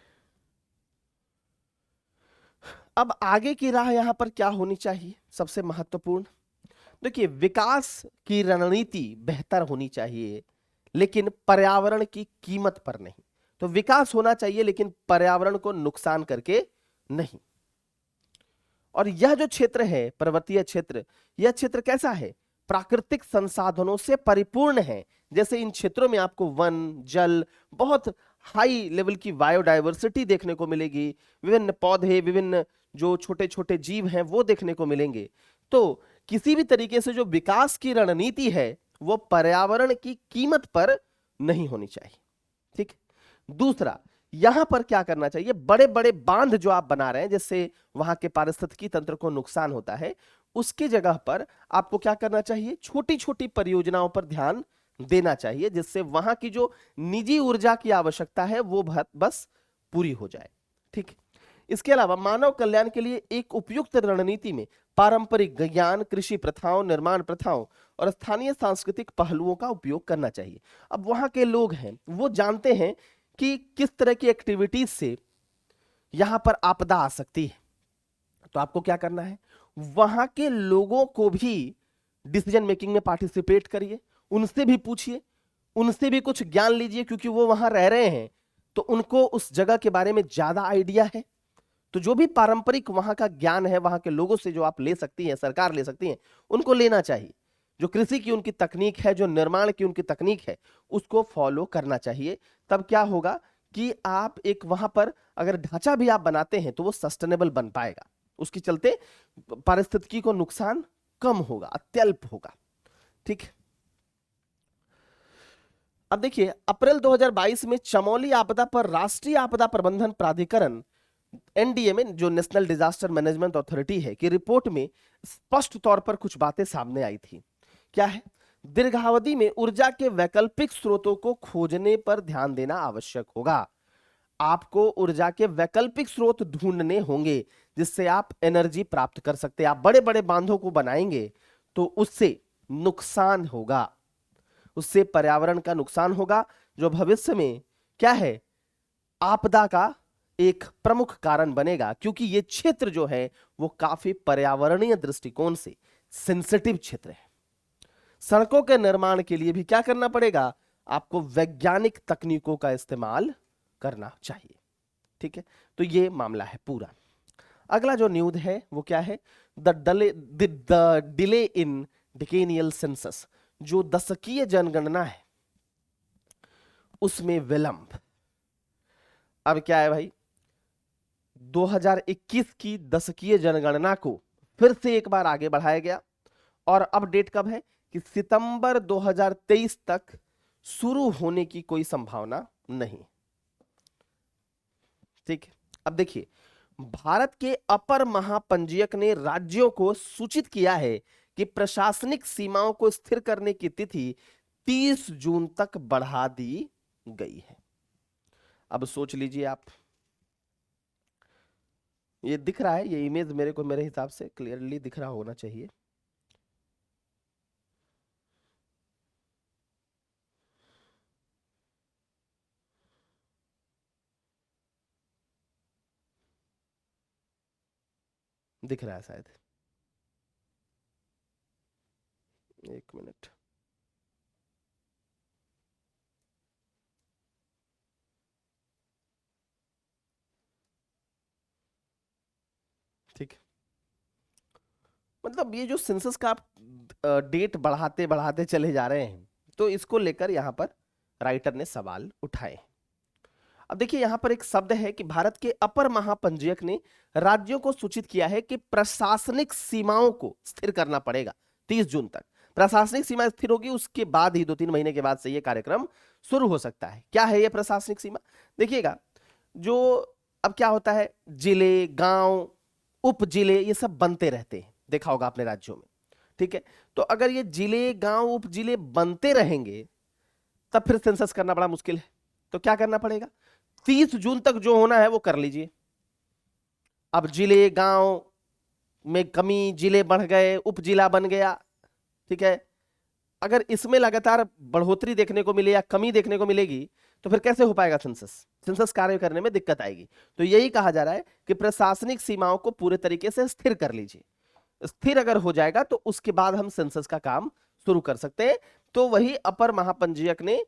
अब आगे की राह यहां पर क्या होनी चाहिए, सबसे महत्वपूर्ण देखिए, विकास की रणनीति बेहतर होनी चाहिए लेकिन पर्यावरण की कीमत पर नहीं। तो विकास होना चाहिए लेकिन पर्यावरण को नुकसान करके नहीं। और यह जो क्षेत्र है, पर्वतीय क्षेत्र, यह क्षेत्र कैसा है, प्राकृतिक संसाधनों से परिपूर्ण है। जैसे इन क्षेत्रों में आपको वन, जल, बहुत हाई लेवल की बायोडायवर्सिटी देखने को मिलेगी, विभिन्न पौधे, विभिन्न जो छोटे छोटे जीव हैं वो देखने को मिलेंगे। तो किसी भी तरीके से जो विकास की रणनीति है वो पर्यावरण की कीमत पर नहीं होनी चाहिए, ठीक। दूसरा, यहां पर क्या करना चाहिए, बड़े बड़े बांध जो आप बना रहे हैं जिससे वहां के पारिस्थितिकी तंत्र को नुकसान होता है, उसकी जगह पर आपको क्या करना चाहिए, छोटी छोटी परियोजनाओं पर ध्यान देना चाहिए जिससे वहां की जो निजी ऊर्जा की आवश्यकता है वो बस पूरी हो जाए, ठीक। इसके अलावा मानव कल्याण के लिए एक उपयुक्त रणनीति में पारंपरिक ज्ञान, कृषि प्रथाओं, निर्माण प्रथाओं और स्थानीय सांस्कृतिक पहलुओं का उपयोग करना चाहिए। अब वहां के लोग हैं वो जानते हैं कि किस तरह की एक्टिविटीज से यहां पर आपदा आ सकती है, तो आपको क्या करना है, वहां के लोगों को भी डिसीजन मेकिंग में पार्टिसिपेट करिए, उनसे भी पूछिए, उनसे भी कुछ ज्ञान लीजिए क्योंकि वो वहां रह रहे हैं तो उनको उस जगह के बारे में ज्यादा आइडिया है। तो जो भी पारंपरिक वहां का ज्ञान है वहां के लोगों से जो आप ले सकती हैं, सरकार ले सकती है, उनको लेना चाहिए। जो कृषि की उनकी तकनीक है, जो निर्माण की उनकी तकनीक है, उसको फॉलो करना चाहिए। तब क्या होगा कि आप एक वहां पर अगर ढांचा भी आप बनाते हैं तो वो सस्टेनेबल बन पाएगा, उसके चलते पारिस्थितिकी को नुकसान कम होगा, अत्यल्प होगा, ठीक। अब देखिए, अप्रैल 2022 में चमोली आपदा पर राष्ट्रीय आपदा प्रबंधन प्राधिकरण एनडीए में, जो नेशनल डिजास्टर मैनेजमेंट अथॉरिटी है, की रिपोर्ट में स्पष्ट तौर पर कुछ बातें सामने आई थी। क्या है, दीर्घावधि में ऊर्जा के वैकल्पिक स्रोतों को खोजने पर ध्यान देना आवश्यक होगा। आपको ऊर्जा के वैकल्पिक स्रोत ढूंढने होंगे जिससे आप एनर्जी प्राप्त कर सकते हैं। आप बड़े बड़े बांधों को बनाएंगे तो उससे नुकसान होगा, उससे पर्यावरण का नुकसान होगा जो भविष्य में क्या है, आपदा का एक प्रमुख कारण बनेगा, क्योंकि ये क्षेत्र जो है वो काफी पर्यावरणीय दृष्टिकोण से सेंसिटिव क्षेत्र है। सड़कों के निर्माण के लिए भी क्या करना पड़ेगा, आपको वैज्ञानिक तकनीकों का इस्तेमाल करना चाहिए, ठीक है। तो ये मामला है पूरा। अगला जो न्यूज है वो क्या है, द डिले इन डिकेनियल सेंसस, जो दशकीय जनगणना है उसमें विलंब। अब क्या है भाई, 2021 की दशकीय जनगणना को फिर से एक बार आगे बढ़ाया गया, और अब डेट कब है कि सितंबर 2023 तक शुरू होने की कोई संभावना नहीं। ठीक है, अब देखिए, भारत के अपर महापंजीयक ने राज्यों को सूचित किया है कि प्रशासनिक सीमाओं को स्थिर करने की तिथि 30 जून तक बढ़ा दी गई है। अब सोच लीजिए आप, ये दिख रहा है, ये इमेज मेरे को मेरे हिसाब से क्लियरली दिख रहा होना चाहिए। दिख रहा है शायद, एक मिनट। ठीक, मतलब ये जो सेंसस का आप डेट बढ़ाते बढ़ाते चले जा रहे हैं, तो इसको लेकर यहां पर राइटर ने सवाल उठाए। अब देखिए, यहां पर एक शब्द है कि भारत के अपर महापंजीयक ने राज्यों को सूचित किया है कि प्रशासनिक सीमाओं को स्थिर करना पड़ेगा 30 जून तक। प्रशासनिक सीमा स्थिर होगी, उसके बाद ही 2-3 महीने के बाद से यह कार्यक्रम शुरू हो सकता है। क्या है यह प्रशासनिक सीमा? देखिएगा, जो अब क्या होता है, जिले, गांव, उप जिले, ये सब बनते रहते हैं, देखा होगा आपने राज्यों में। ठीक है, तो अगर ये जिले, गांव, उप जिले बनते रहेंगे तब फिर सेंसस करना बड़ा मुश्किल है। तो क्या करना पड़ेगा, 30 जून तक जो होना है वो कर लीजिए। अब जिले, गांव में कमी, जिले बढ़ गए, उप जिला बन गया, ठीक है, अगर इसमें लगातार बढ़ोतरी देखने को मिले या कमी देखने को मिलेगी तो फिर कैसे हो पाएगा सेंसस? सेंसस कार्य करने में दिक्कत आएगी। तो यही कहा जा रहा है कि प्रशासनिक सीमाओं को पूरे तरीके से स्थिर कर लीजिए। स्थिर अगर हो जाएगा तो उसके बाद हम सेंसस का काम शुरू कर सकते हैं। तो वही अपर महापंजीयक ने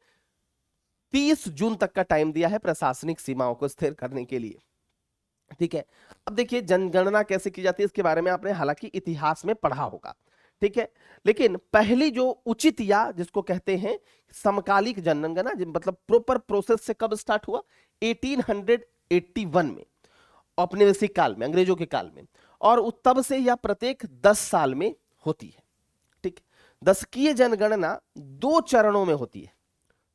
30 जून तक का टाइम दिया है प्रशासनिक सीमाओं को स्थिर करने के लिए। ठीक है, अब देखिए, जनगणना कैसे की जाती है इसके बारे में आपने हालांकि इतिहास में पढ़ा होगा। ठीक है, लेकिन पहली जो उचित या जिसको कहते हैं समकालिक जनगणना, मतलब प्रॉपर प्रोसेस से कब स्टार्ट हुआ? 1881 में, औपनिवेशिक काल में, अंग्रेजों के काल में, और तब से यह प्रत्येक 10 साल में होती है। ठीक, दशकीय जनगणना 2 चरणों में होती है।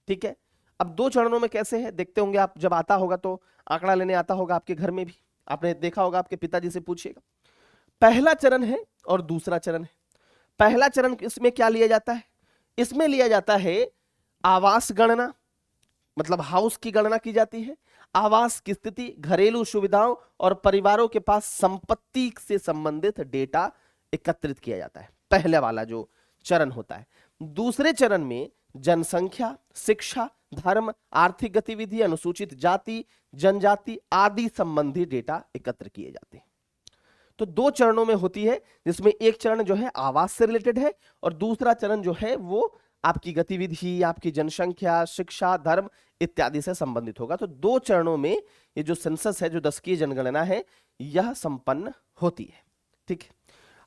ठीक है, अब 2 चरणों में कैसे है देखते होंगे आप, जब आता होगा तो आंकड़ा लेने आता होगा आपके घर में भी, आपने देखा होगा, आपके पिताजी से पूछिएगा। पहला चरण है और दूसरा चरण है। पहला चरण इसमें क्या लिया जाता है? इसमें लिया जाता है आवास गणना, मतलब हाउस की गणना की जाती है। आवास की स्थिति, घरेलू सुविधाओं और परिवारों के पास संपत्ति से संबंधित डेटा एकत्रित किया जाता है, पहले वाला जो चरण होता है। दूसरे चरण में जनसंख्या, शिक्षा, धर्म, आर्थिक गतिविधि, अनुसूचित जाति, जनजाति आदि संबंधी डेटा एकत्र किए जाते हैं। तो 2 चरणों में होती है, जिसमें एक चरण जो है आवास से रिलेटेड है और दूसरा चरण जो है वो आपकी गतिविधि, आपकी जनसंख्या, शिक्षा, धर्म इत्यादि से संबंधित होगा। तो 2 चरणों में ये जो सेंसस है, जो दशकीय जनगणना है, यह संपन्न होती है। ठीक है,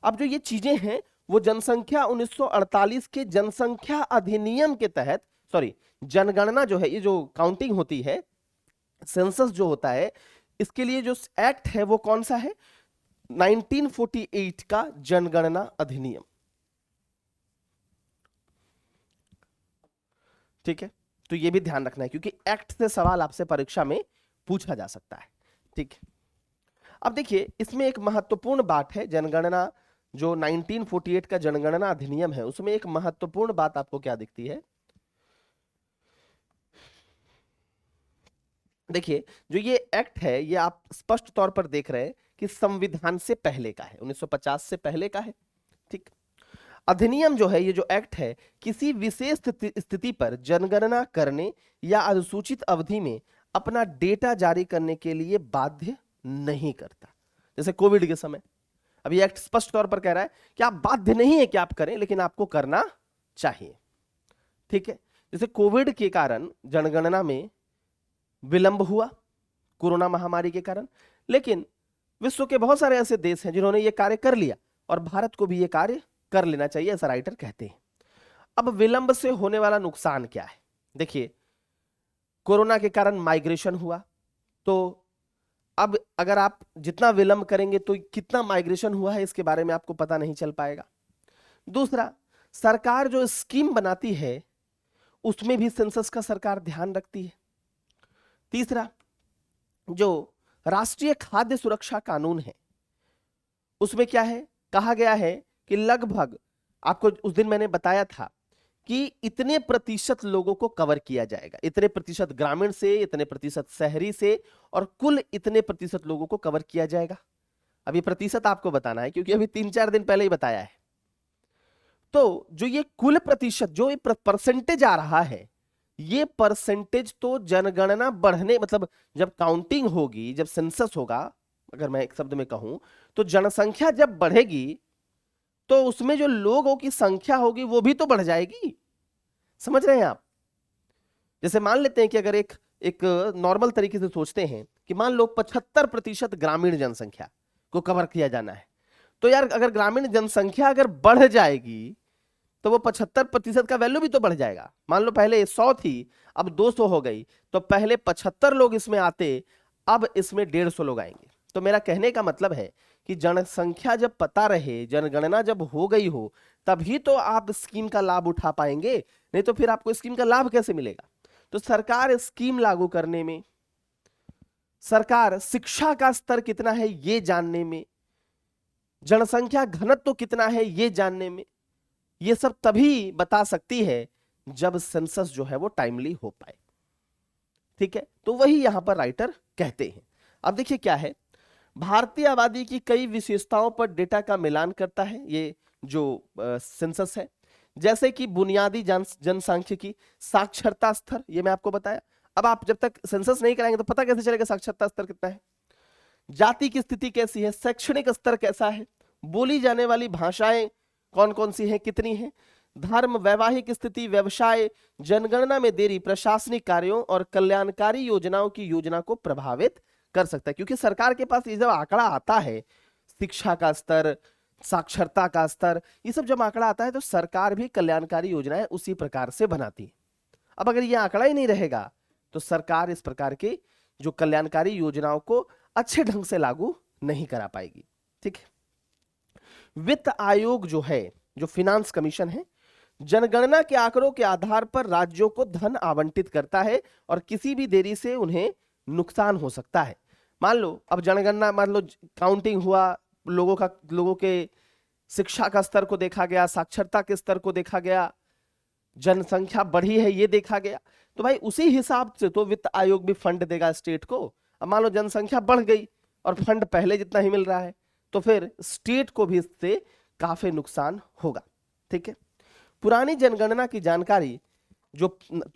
अब जो ये चीजें हैं वो जनसंख्या 1948 के जनसंख्या अधिनियम के तहत, सॉरी, जनगणना जो है, ये जो काउंटिंग होती है, सेंसस जो होता है, इसके लिए जो एक्ट है वो कौन सा है? 1948 का जनगणना अधिनियम। ठीक है, तो ये भी ध्यान रखना है क्योंकि एक्ट से सवाल आपसे परीक्षा में पूछा जा सकता है। ठीक है, अब देखिए, इसमें एक महत्वपूर्ण बात है, जनगणना जो 1948 का जनगणना अधिनियम है, उसमें एक महत्वपूर्ण बात आपको क्या दिखती है? देखिए, जो ये एक्ट है, ये आप स्पष्ट तौर पर देख रहे हैं कि संविधान से पहले का है, 1950 से पहले का है। ठीक, अधिनियम जो है, ये जो एक्ट है, किसी विशेष स्थिति पर जनगणना करने या अनुसूचित अवधि में अपना डेटा जारी करने के लिए बाध्य नहीं करता। जैसे कोविड के समय, अभी एक्ट स्पष्ट तौर पर कह रहा है कि आप बाध्य नहीं है कि आप करें, लेकिन आपको करना चाहिए। ठीक है, जैसे कोविड के कारण जनगणना में विलंब हुआ कोरोना महामारी के कारण, लेकिन विश्व के बहुत सारे ऐसे देश हैं जिन्होंने ये कार्य कर लिया और भारत को भी ये कार्य कर लेना चाहिए, ऐसा राइटर कहते हैं। अब विलंब से होने वाला नुकसान क्या है? देखिए, कोरोना के कारण माइग्रेशन हुआ, तो अब अगर आप जितना विलंब करेंगे तो कितना माइग्रेशन हुआ है इसके बारे में आपको पता नहीं चल पाएगा। दूसरा, सरकार जो स्कीम बनाती है उसमें भी सेंसस का सरकार ध्यान रखती है। तीसरा, जो राष्ट्रीय खाद्य सुरक्षा कानून है उसमें क्या है, कहा गया है कि लगभग, आपको उस दिन मैंने बताया था कि इतने प्रतिशत लोगों को कवर किया जाएगा, इतने प्रतिशत ग्रामीण से, इतने प्रतिशत शहरी से, और कुल इतने प्रतिशत लोगों को कवर किया जाएगा। अब ये प्रतिशत आपको बताना है क्योंकि अभी 3-4 दिन पहले ही बताया है। तो जो ये कुल प्रतिशत, जो ये परसेंटेज आ रहा है, ये परसेंटेज तो जनगणना बढ़ने, मतलब जब काउंटिंग होगी, जब सेंसस होगा, अगर मैं एक शब्द में कहूं तो जनसंख्या जब बढ़ेगी तो उसमें जो लोगों की संख्या होगी वो भी तो बढ़ जाएगी। समझ रहे हैं आप? जैसे मान लेते हैं कि अगर एक नॉर्मल तरीके से सोचते हैं कि मान लो 75% ग्रामीण जनसंख्या को कवर किया जाना है, तो यार अगर ग्रामीण जनसंख्या अगर बढ़ जाएगी तो वो 75% का वैल्यू भी तो बढ़ जाएगा। मान लो पहले 100 थी, अब 200 हो गई, तो पहले 75 लोग इसमें आते, अब इसमें 150 लोग आएंगे। तो मेरा कहने का मतलब है कि जनसंख्या जब पता रहे, जनगणना जब हो गई हो, तभी तो आप स्कीम का लाभ उठा पाएंगे, नहीं तो फिर आपको स्कीम का लाभ कैसे मिलेगा? तो सरकार स्कीम लागू करने में, सरकार शिक्षा का स्तर कितना है ये जानने में, जनसंख्या घनत्व कितना है ये जानने में, ये सब तभी बता सकती है जब सेंसस जो है वो टाइमली हो पाए। ठीक है, तो वही यहां पर राइटर कहते हैं। अब देखिए क्या है, भारतीय आबादी की कई विशेषताओं पर डेटा का मिलान करता है ये जो सेंसस है, जैसे कि बुनियादी जनसांख्यिकी, साक्षरता स्तर, ये मैं आपको बताया। अब आप जब तक सेंसस नहीं कराएंगे तो पता कैसे चलेगा साक्षरता स्तर कितना है? जाति की स्थिति कैसी है, शैक्षणिक स्तर कैसा है, बोली जाने वाली भाषाएं कौन कौन सी हैं, कितनी हैं, धर्म, वैवाहिक स्थिति, व्यवसाय, जनगणना में देरी प्रशासनिक कार्यों और कल्याणकारी योजनाओं की योजना को प्रभावित कर सकता है। क्योंकि सरकार के पास ये जब आंकड़ा आता है, शिक्षा का स्तर, साक्षरता का स्तर, ये सब जब आंकड़ा आता है तो सरकार भी कल्याणकारी योजनाएं उसी प्रकार से बनाती है। अब अगर ये आंकड़ा ही नहीं रहेगा तो सरकार इस प्रकार की जो कल्याणकारी योजनाओं को अच्छे ढंग से लागू नहीं करा पाएगी। ठीक है, वित्त आयोग जो है, जो फिनांस कमीशन है, जनगणना के आंकड़ों के आधार पर राज्यों को धन आवंटित करता है और किसी भी देरी से उन्हें नुकसान हो सकता है। मान लो अब जनगणना, मान लो काउंटिंग हुआ, लोगों के शिक्षा का स्तर को देखा गया, साक्षरता के स्तर को देखा गया, जनसंख्या बढ़ी है ये देखा गया, तो भाई उसी हिसाब से तो वित्त आयोग भी फंड देगा स्टेट को। अब मान लो जनसंख्या बढ़ गई और फंड पहले जितना ही मिल रहा है, तो फिर स्टेट को भी इससे काफी नुकसान होगा। ठीक है, पुरानी जनगणना की जानकारी जो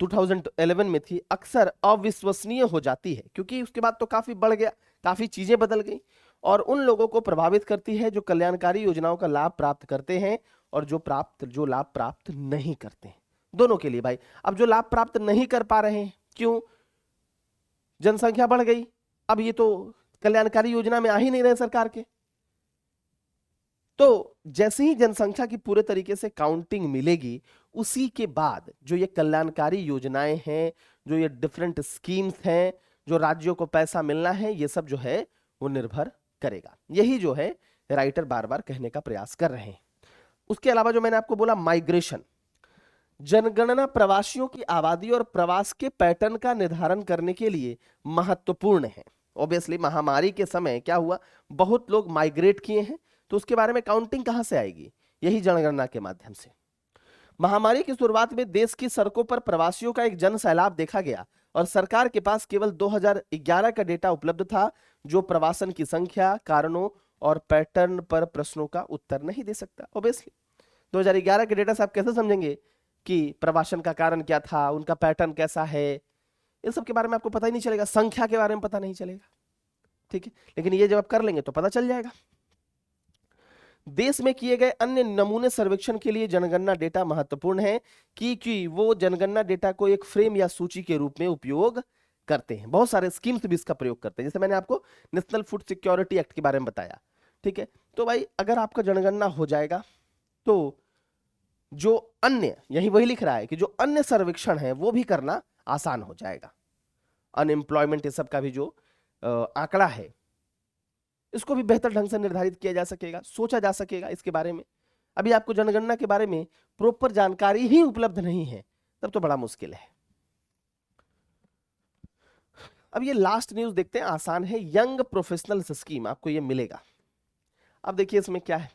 2011 में थी अक्सर अविश्वसनीय हो जाती है, क्योंकि उसके बाद तो काफी बढ़ गया, काफी चीजें बदल गई, और उन लोगों को प्रभावित करती है जो कल्याणकारी योजनाओं का लाभ प्राप्त करते हैं और जो लाभ प्राप्त नहीं करते हैं, दोनों के लिए भाई। अब जो लाभ प्राप्त नहीं कर पा रहे हैं, क्यों? जनसंख्या बढ़ गई, अब ये तो कल्याणकारी योजना में आ ही नहीं रहे सरकार के। तो जैसे ही जनसंख्या की पूरे तरीके से काउंटिंग मिलेगी, उसी के बाद जो ये कल्याणकारी योजनाएं हैं, जो ये डिफरेंट स्कीम्स हैं, जो राज्यों को पैसा मिलना है, ये सब जो है वो निर्भर करेगा। यही जो है राइटर बार बार कहने का प्रयास कर रहे हैं। उसके अलावा जो मैंने आपको बोला माइग्रेशन, जनगणना प्रवासियों की आबादी और प्रवास के पैटर्न का निर्धारण करने के लिए महत्वपूर्ण है। ऑब्वियसली महामारी के समय क्या हुआ, बहुत लोग माइग्रेट किए हैं, तो उसके बारे में काउंटिंग कहां से आएगी? यही जनगणना के माध्यम से। महामारी की शुरुआत में देश की सड़कों पर प्रवासियों का एक जन सैलाब देखा गया और सरकार के पास केवल 2011 का डेटा उपलब्ध था, जो प्रवासन की संख्या, कारणों और पैटर्न पर प्रश्नों का उत्तर नहीं दे सकता। ऑब्वियसली 2011 के डेटा से आप कैसे समझेंगे कि प्रवासन का कारण क्या था, उनका पैटर्न कैसा है, इन सब के बारे में आपको पता ही नहीं चलेगा, संख्या के बारे में पता नहीं चलेगा। ठीक है, लेकिन ये जब आप कर लेंगे तो पता चल जाएगा। देश में किए गए अन्य नमूने सर्वेक्षण के लिए जनगणना डेटा महत्वपूर्ण है, क्योंकि वो जनगणना डेटा को एक फ्रेम या सूची के रूप में उपयोग करते हैं, बहुत सारे स्कीम्स भी इसका प्रयोग करते हैं। जैसे मैंने आपको नेशनल फूड सिक्योरिटी एक्ट के बारे में बताया, ठीक है। तो भाई अगर आपका जनगणना हो जाएगा तो जो अन्य, यही वही लिख रहा है कि जो अन्य सर्वेक्षण है वो भी करना आसान हो जाएगा। अनएम्प्लॉयमेंट ये सब का भी जो आंकड़ा है इसको भी बेहतर ढंग से निर्धारित किया जा सकेगा, सोचा जा सकेगा इसके बारे में। अभी आपको जनगणना के बारे में प्रॉपर जानकारी ही उपलब्ध नहीं है, तब तो बड़ा मुश्किल है। अब ये लास्ट न्यूज देखते हैं, आसान है। यंग प्रोफेशनल्स स्कीम आपको ये मिलेगा। अब देखिए इसमें क्या है।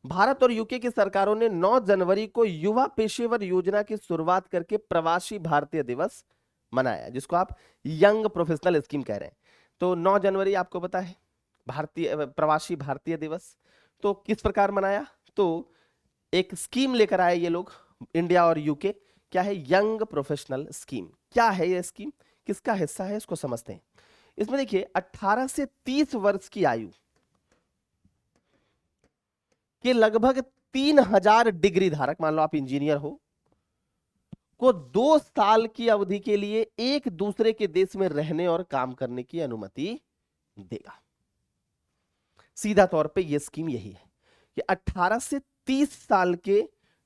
भारत और यूके की सरकारों ने 9 जनवरी को युवा पेशेवर योजना की शुरुआत करके प्रवासी भारतीय दिवस मनाया, जिसको आप यंग प्रोफेशनल स्कीम कह रहे हैं। तो 9 जनवरी आपको पता है भारतीय प्रवासी भारतीय दिवस। तो किस प्रकार मनाया, तो एक स्कीम लेकर आए ये लोग, इंडिया और यूके। क्या है, यंग प्रोफेशनल स्कीम। क्या है ये स्कीम, किसका हिस्सा है, इसको समझते हैं। इसमें देखिए 18 से 30 वर्ष की आयु के लगभग 3000 डिग्री धारक, मान लो आप इंजीनियर हो, को 2 साल की अवधि के लिए एक दूसरे के देश में रहने और काम करने की अनुमति देगा। सीधा तौर पे यह स्कीम यही है कि 18 से 30 साल के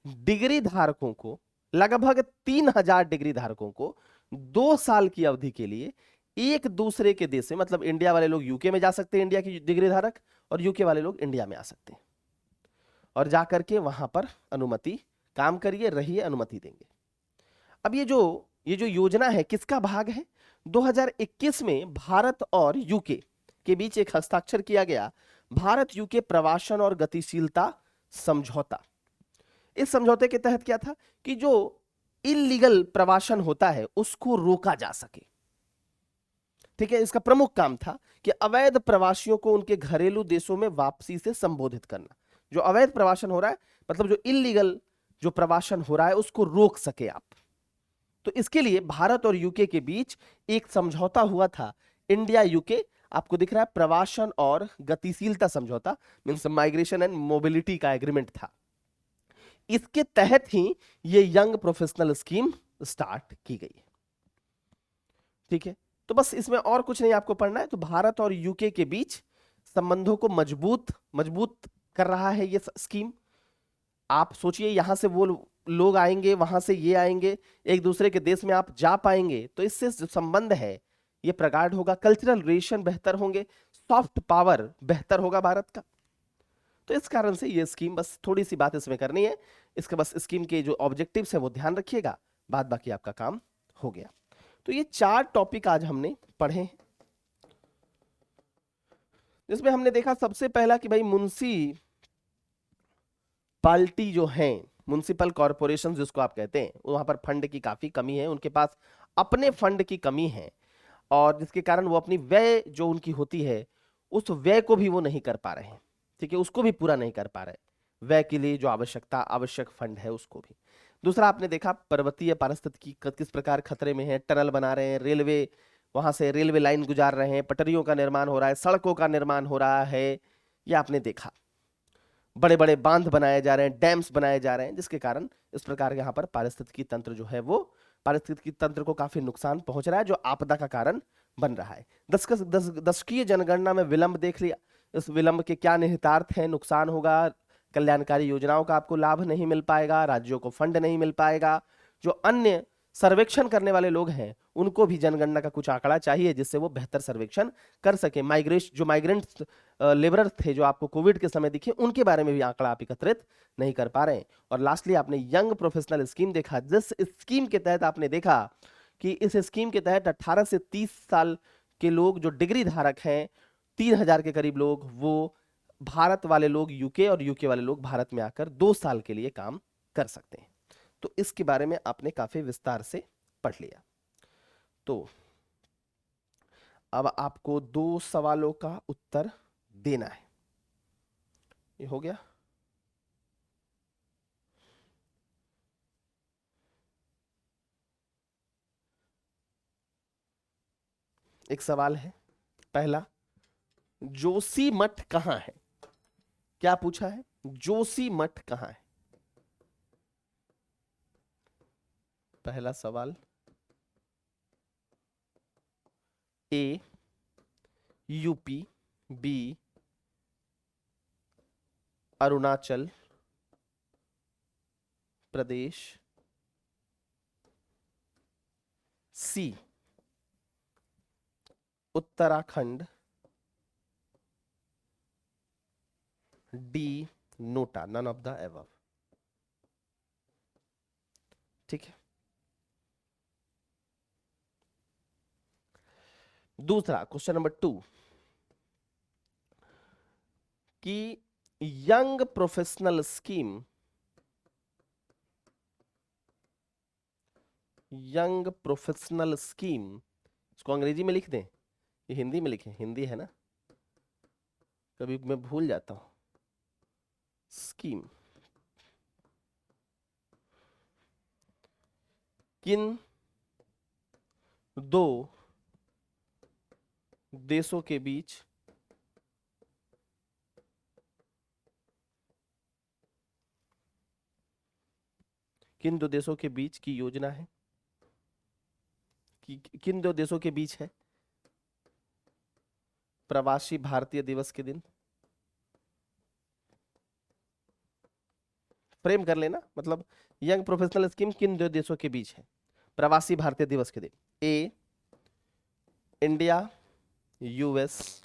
डिग्री धारकों को, लगभग 3000 डिग्री धारकों को 2 साल की अवधि के लिए एक दूसरे के देश में, मतलब इंडिया वाले लोग यूके में जा सकते हैं, इंडिया की डिग्री धारक, और यूके वाले लोग इंडिया में आ सकते हैं और जाकर के वहां पर अनुमति, काम करिए, रहिए, अनुमति देंगे। अब ये जो योजना है किसका भाग है, 2021 में भारत और यूके के बीच एक हस्ताक्षर किया गया भारत यूके प्रवासन और गतिशीलता समझौता। इस समझौते के तहत क्या था कि जो इलीगल प्रवासन होता है उसको रोका जा सके, ठीक है। इसका प्रमुख काम था कि अवैध प्रवासियों को उनके घरेलू देशों में वापसी से संबोधित करना। जो अवैध प्रवासन हो रहा है, मतलब जो इलीगल जो प्रवासन हो रहा है, उसको रोक सके आप। तो इसके लिए भारत और यूके के बीच एक समझौता हुआ था, इंडिया यूके, आपको दिख रहा है, प्रवासन और गतिशीलता समझौता, मींस माइग्रेशन एंड मोबिलिटी का एग्रीमेंट था। इसके तहत ही ये यंग प्रोफेशनल स्कीम स्टार्ट की गई है, ठीक है। तो बस इसमें और कुछ नहीं आपको पढ़ना है। तो भारत और यूके के बीच संबंधों को मजबूत कर रहा है ये स्कीम। आप सोचिए, यहां से वो लोग आएंगे, वहां से ये आएंगे, एक दूसरे के देश में आप जा पाएंगे, तो इससे जो संबंध है ये प्रगाढ़ होगा, कल्चरल रिलेशन बेहतर होंगे, सॉफ्ट पावर बेहतर होगा भारत का। तो इस कारण से ये स्कीम, बस थोड़ी सी बात इसमें करनी है, इसका बस स्कीम के जो ऑब्जेक्टिव्स है वो ध्यान रखिएगा, बाद बाकी आपका काम हो गया। तो ये 4 टॉपिक आज हमने पढ़े, जिसमें हमने देखा सबसे पहला कि भाई म्युनिसिपैलिटी जो है, म्युनिसिपल कॉरपोरेशन जिसको आप कहते हैं, वहां पर फंड की काफी कमी है, उनके पास अपने फंड की कमी है, और जिसके कारण वो अपनी व्यय जो उनकी होती है उस व्यय को भी वो नहीं कर पा रहे हैं, ठीक है, उसको भी पूरा नहीं कर पा रहे, व्यय के लिए जो आवश्यक फंड है उसको भी। दूसरा आपने देखा पर्वतीय पारिस्थितिकी किस प्रकार खतरे में है, टनल बना रहे हैं, रेलवे, वहां से रेलवे लाइन गुजार रहे हैं, पटरियों का निर्माण हो रहा है, सड़कों का निर्माण हो रहा है, ये आपने देखा, बड़े बड़े बांध बनाए जा रहे हैं, डैम्स बनाए जा रहे हैं, जिसके कारण इस प्रकार यहाँ पर पारिस्थितिकी तंत्र जो है वो, पारिस्थितिकी तंत्र को काफी नुकसान पहुंच रहा है, जो आपदा का कारण बन रहा है। दशकीय जनगणना में विलंब देख लिया, इस विलंब के क्या निहितार्थ हैं, नुकसान होगा, कल्याणकारी योजनाओं का आपको लाभ नहीं मिल पाएगा, राज्यों को फंड नहीं मिल पाएगा, जो अन्य सर्वेक्षण करने वाले लोग हैं उनको भी जनगणना का कुछ आंकड़ा चाहिए जिससे वो बेहतर सर्वेक्षण कर सके। जो माइग्रेंट्स लेबरर थे जो आपको कोविड के समय दिखे, उनके बारे में भी आंकड़ा आप एकत्रित नहीं कर पा रहे हैं। और लास्टली आपने यंग प्रोफेशनल स्कीम देखा, जिस स्कीम के तहत आपने देखा कि इस स्कीम के तहत 18 से 30 साल के लोग जो डिग्री धारक हैं, 3000 के करीब लोग, वो भारत वाले लोग यूके और यूके वाले लोग भारत में आकर 2 साल के लिए काम कर सकते हैं। तो इसके बारे में आपने काफी विस्तार से पढ़ लिया। तो अब आपको 2 सवालों का उत्तर देना है, ये हो गया। एक सवाल है पहला, जोशी मठ कहां है? क्या पूछा है, जोशी मठ कहां है? पहला सवाल, A UP, B Arunachal Pradesh, C Uttarakhand, D NOTA, none of the above. ठीक है। दूसरा क्वेश्चन नंबर 2 कि young professional scheme, young professional scheme, इसको अंग्रेजी में लिख दें ये हिंदी में लिखें? हिंदी है ना, कभी मैं भूल जाता हूं। स्कीम किन दो देशों के बीच की योजना है, किन दो देशों के बीच है? प्रवासी भारतीय दिवस के दिन, फ्रेम कर लेना, मतलब यंग प्रोफेशनल स्कीम किन दो देशों के बीच है प्रवासी भारतीय दिवस के दिन? A India US,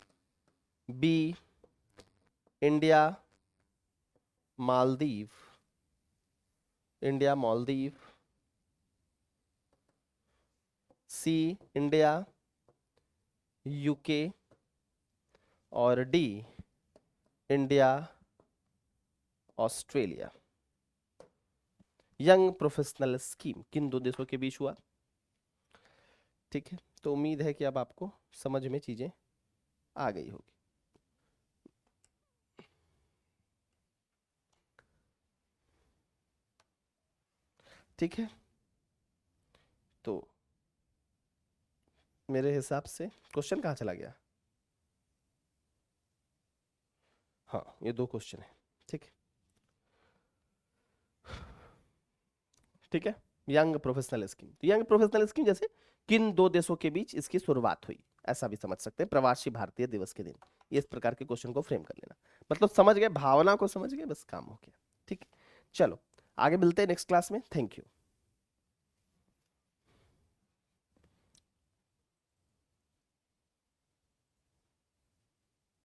B India Maldives, C India UK, और D India Australia. Young professional scheme किन दो देशों के बीच हुआ? ठीक है, तो उम्मीद है कि अब आपको समझ में चीजें आ गई होगी। ठीक है, तो मेरे हिसाब से क्वेश्चन कहाँ चला गया? हाँ, ये 2 क्वेश्चन है। ठीक है, ठीक है। यंग प्रोफेशनल स्कीम, तो यंग प्रोफेशनल स्कीम जैसे किन दो देशों के बीच इसकी शुरुआत हुई, ऐसा भी समझ सकते हैं, प्रवासी भारतीय दिवस के दिन। ये इस प्रकार के क्वेश्चन को फ्रेम कर लेना, मतलब समझ गए, भावना को समझ गए, बस काम हो गया। ठीक है, चलो आगे मिलते हैं नेक्स्ट क्लास में। Thank you.